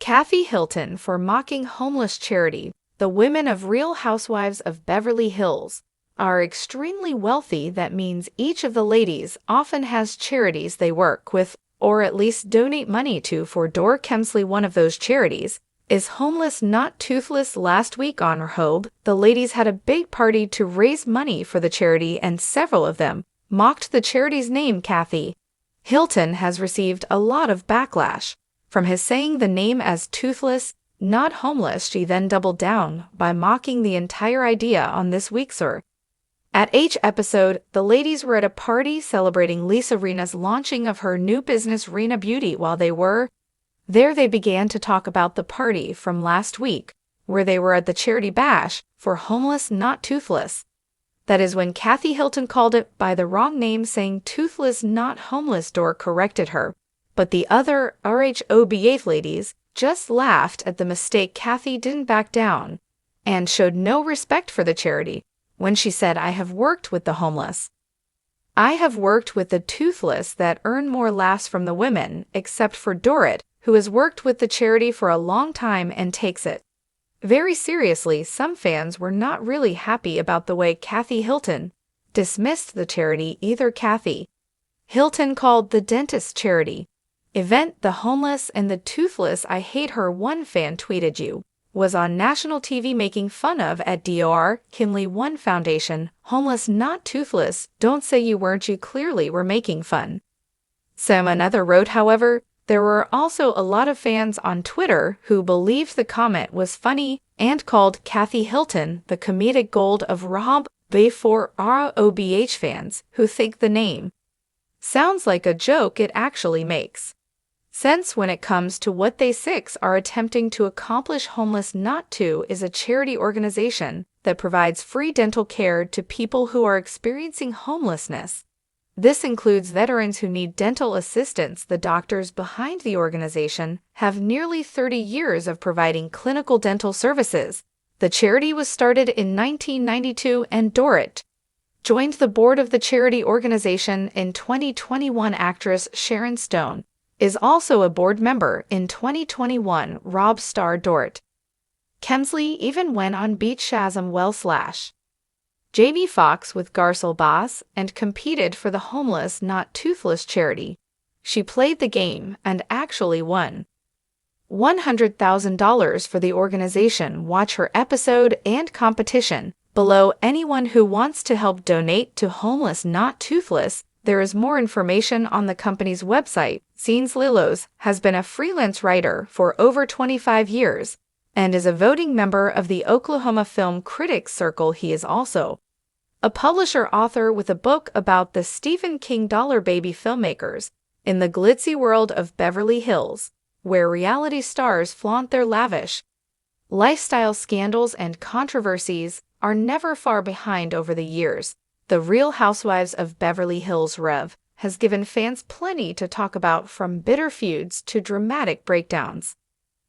Kathy Hilton for mocking homeless charity. The women of Real Housewives of Beverly Hills are extremely wealthy. That means each of the ladies often has charities they work with or at least donate money to. For Dor Kemsley, one of those charities is Homeless Not Toothless. Last week on RHOBH, the ladies had a big party to raise money for the charity, and several of them mocked the charity's name. Kathy Hilton has received a lot of backlash from his saying the name as Toothless, not homeless. She then doubled down by mocking the entire idea on this week's RHOBH episode. The ladies were at a party celebrating Lisa Rinna's launching of her new business Rinna Beauty. While they were there, they began to talk about the party from last week, where they were at the charity bash for Homeless Not Toothless. That is when Kathy Hilton called it by the wrong name, saying Toothless Not Homeless. Dor corrected her, but the other RHOBH ladies just laughed at the mistake. Kathy didn't back down and showed no respect for the charity when she said, "I have worked with the homeless. I have worked with the toothless that earn more laughs from the women, except for Dorit, who has worked with the charity for a long time and takes it very seriously." Some fans were not really happy about the way Kathy Hilton dismissed the charity either. Kathy Hilton called the dentist charity event the homeless and the toothless. "I hate her," one fan tweeted. "You was on national TV making fun of at Dor Kemsley One Foundation. Homeless Not Toothless. Don't say you weren't. You clearly were making fun." Another wrote, however, there were also a lot of fans on Twitter who believed the comment was funny and called Kathy Hilton the comedic gold of RHOBH. For RHOBH fans who think the name sounds like a joke, it actually makes sense when it comes to what they six are attempting to accomplish. Homeless Not To is a charity organization that provides free dental care to people who are experiencing homelessness. This includes veterans who need dental assistance. The doctors behind the organization have nearly 30 years of providing clinical dental services. The charity was started in 1992, and Dorit joined the board of the charity organization in 2021. Actress Sharon Stone is also a board member. In 2021, RHOBH star Dorit Kemsley even went on Beach Shazam Jamie Foxx with Garcelle Bass and competed for the Homeless Not Toothless charity. She played the game and actually won $100,000 for the organization. Watch her episode and competition below. Anyone who wants to help donate to Homeless Not Toothless, there is more information on the company's website. Scenes Lillos has been a freelance writer for over 25 years and is a voting member of the Oklahoma Film Critics Circle. He is also a publisher-author with a book about the Stephen King Dollar Baby filmmakers in the glitzy world of Beverly Hills, where reality stars flaunt their lavish lifestyle. Scandals and controversies are never far behind. Over the years, the Real Housewives of Beverly Hills RHOBH has given fans plenty to talk about, from bitter feuds to dramatic breakdowns.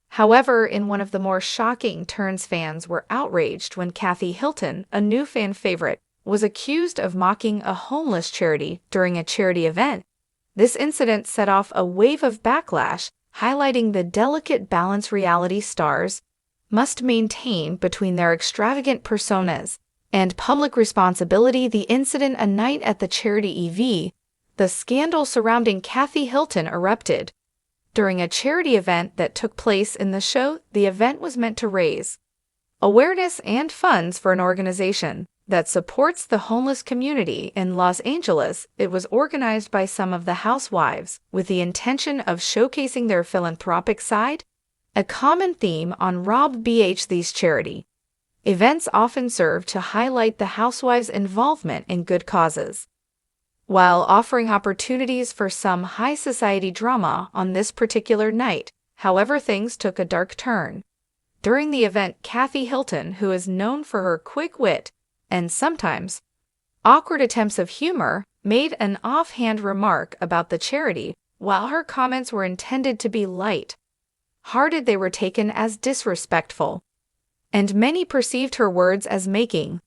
However, in one of the more shocking turns, fans were outraged when Kathy Hilton, a new fan favorite, was accused of mocking a homeless charity during a charity event. This incident set off a wave of backlash, highlighting the delicate balance reality stars must maintain between their extravagant personas and public responsibility. The incident, a night at the charity EV, the scandal surrounding Kathy Hilton erupted during a charity event that took place in the show. The event was meant to raise awareness and funds for an organization that supports the homeless community in Los Angeles. It was organized by some of the housewives with the intention of showcasing their philanthropic side, a common theme on RHOBH. These charity events often serve to highlight the housewives' involvement in good causes, while offering opportunities for some high society drama. On this particular night, however, things took a dark turn. During the event, Kathy Hilton, who is known for her quick wit and sometimes awkward attempts of humor, made an offhand remark about the charity. While her comments were intended to be light-hearted, they were taken as disrespectful, and many perceived her words as making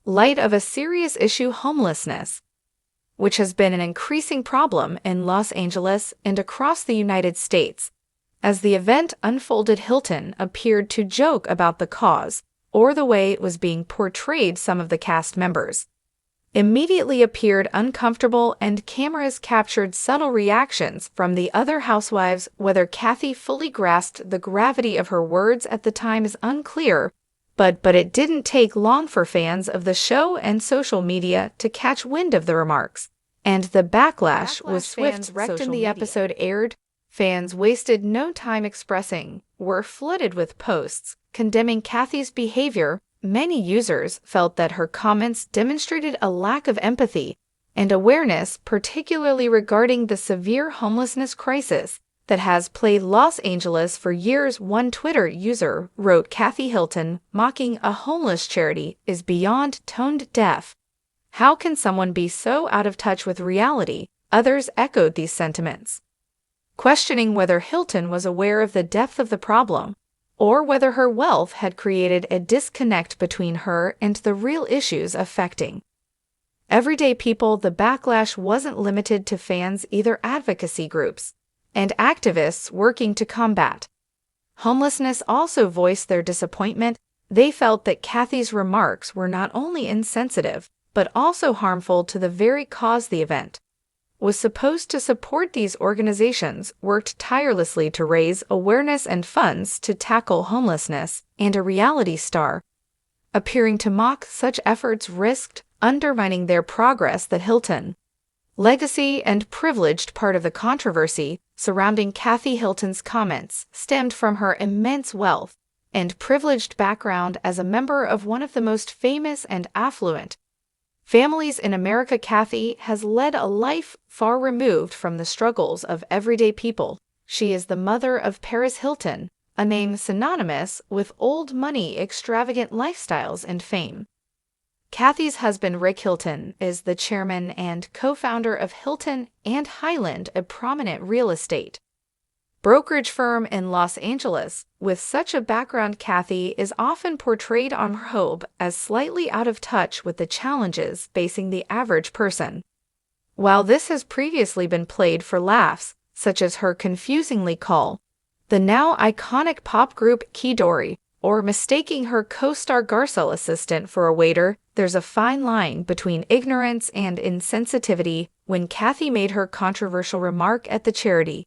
light of a serious issue: homelessness, which has been an increasing problem in Los Angeles and across the United States. As the event unfolded, Hilton appeared to joke about the cause, or the way it was being portrayed. Some of the cast members immediately appeared uncomfortable, and cameras captured subtle reactions from the other housewives. Whether Kathy fully grasped the gravity of her words at the time is unclear, but it didn't take long for fans of the show and social media to catch wind of the remarks, and the backlash was swift. When the episode aired, fans wasted no time expressing, were flooded with posts condemning Kathy's behavior. Many users felt that her comments demonstrated a lack of empathy and awareness, particularly regarding the severe homelessness crisis that has plagued Los Angeles for years. One Twitter user wrote, "Kathy Hilton mocking a homeless charity is beyond tone deaf. How can someone be so out of touch with reality?" Others echoed these sentiments, questioning whether Hilton was aware of the depth of the problem, or whether her wealth had created a disconnect between her and the real issues affecting everyday people. The backlash wasn't limited to fans either. Advocacy groups and activists working to combat homelessness also voiced their disappointment. They felt that Kathy's remarks were not only insensitive, but also harmful to the very cause the event was supposed to support. These organizations worked tirelessly to raise awareness and funds to tackle homelessness, and a reality star appearing to mock such efforts risked undermining their progress. That Hilton legacy and privileged part of the controversy surrounding Kathy Hilton's comments stemmed from her immense wealth and privileged background as a member of one of the most famous and affluent families in America. Kathy has led a life far removed from the struggles of everyday people. She is the mother of Paris Hilton, a name synonymous with old money, extravagant lifestyles, and fame. Kathy's husband, Rick Hilton, is the chairman and co-founder of Hilton and Highland, a prominent real estate brokerage firm in Los Angeles. With such a background, Kathy is often portrayed on RHOBH as slightly out of touch with the challenges facing the average person. While this has previously been played for laughs, such as her confusingly call the now iconic pop group Key Dory, or mistaking her co-star Garcelle assistant for a waiter, there's a fine line between ignorance and insensitivity. When Kathy made her controversial remark at the charity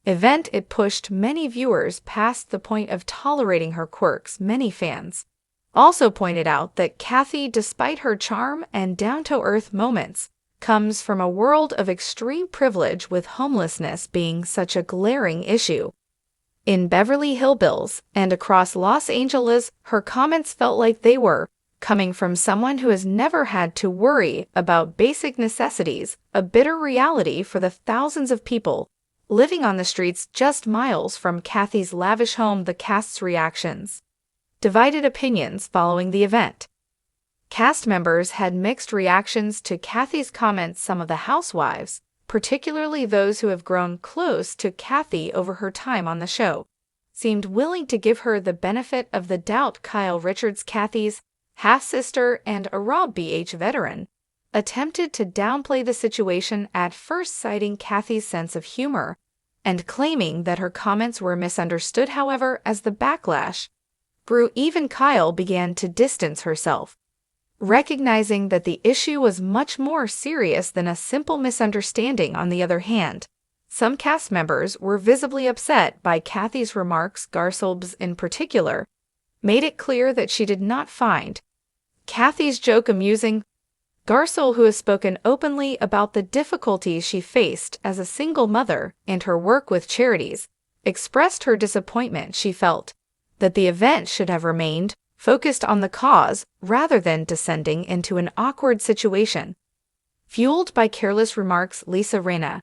event, it pushed many viewers past the point of tolerating her quirks. Many fans also pointed out that Kathy, despite her charm and down-to-earth moments, comes from a world of extreme privilege, with homelessness being such a glaring issue in Beverly Hillbillies and across Los Angeles. Her comments felt like they were coming from someone who has never had to worry about basic necessities, a bitter reality for the thousands of people living on the streets just miles from Kathy's lavish home. The cast's reactions divided opinions following the event. Cast members had mixed reactions to Kathy's comments. Some of the housewives, particularly those who have grown close to Kathy over her time on the show, seemed willing to give her the benefit of the doubt. Kyle Richards, Kathy's half-sister and a RHOBH veteran, attempted to downplay the situation, at first citing Kathy's sense of humor and claiming that her comments were misunderstood. However, as the backlash grew, even Kyle began to distance herself, recognizing that the issue was much more serious than a simple misunderstanding. On the other hand, some cast members were visibly upset by Kathy's remarks. Garcelle, in particular, made it clear that she did not find Kathy's joke amusing. Garcelle, who has spoken openly about the difficulties she faced as a single mother and her work with charities, expressed her disappointment. She felt that the event should have remained focused on the cause rather than descending into an awkward situation fueled by careless remarks. Lisa Rinna,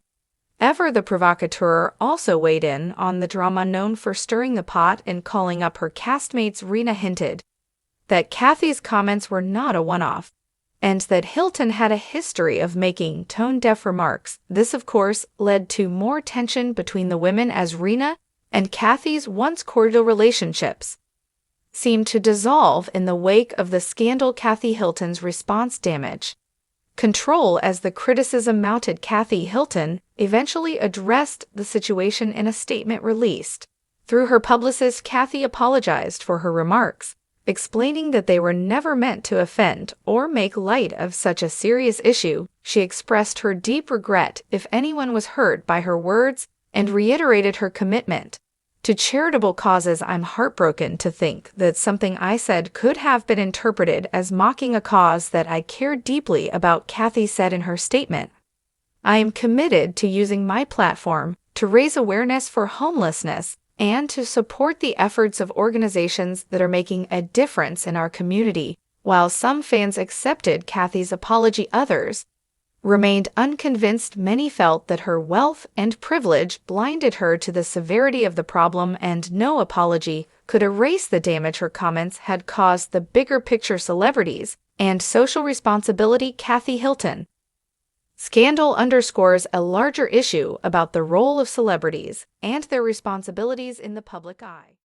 ever the provocateur, also weighed in on the drama. Known for stirring the pot and calling up her castmates, Rinna hinted that Kathy's comments were not a one-off, and that Hilton had a history of making tone-deaf remarks. This, of course, led to more tension between the women, as Rinna and Kathy's once cordial relationships seemed to dissolve in the wake of the scandal. Kathy Hilton's response damaged control as the criticism mounted. Kathy Hilton eventually addressed the situation in a statement released Through her publicist, Kathy apologized for her remarks, explaining that they were never meant to offend or make light of such a serious issue. She expressed her deep regret if anyone was hurt by her words and reiterated her commitment to charitable causes. "I'm heartbroken to think that something I said could have been interpreted as mocking a cause that I care deeply about," Kathy said in her statement. "I am committed to using my platform to raise awareness for homelessness and to support the efforts of organizations that are making a difference in our community." While some fans accepted Kathy's apology, others remained unconvinced. Many felt that her wealth and privilege blinded her to the severity of the problem, and no apology could erase the damage her comments had caused. The bigger picture: celebrities and social responsibility. Kathy Hilton scandal underscores a larger issue about the role of celebrities and their responsibilities in the public eye.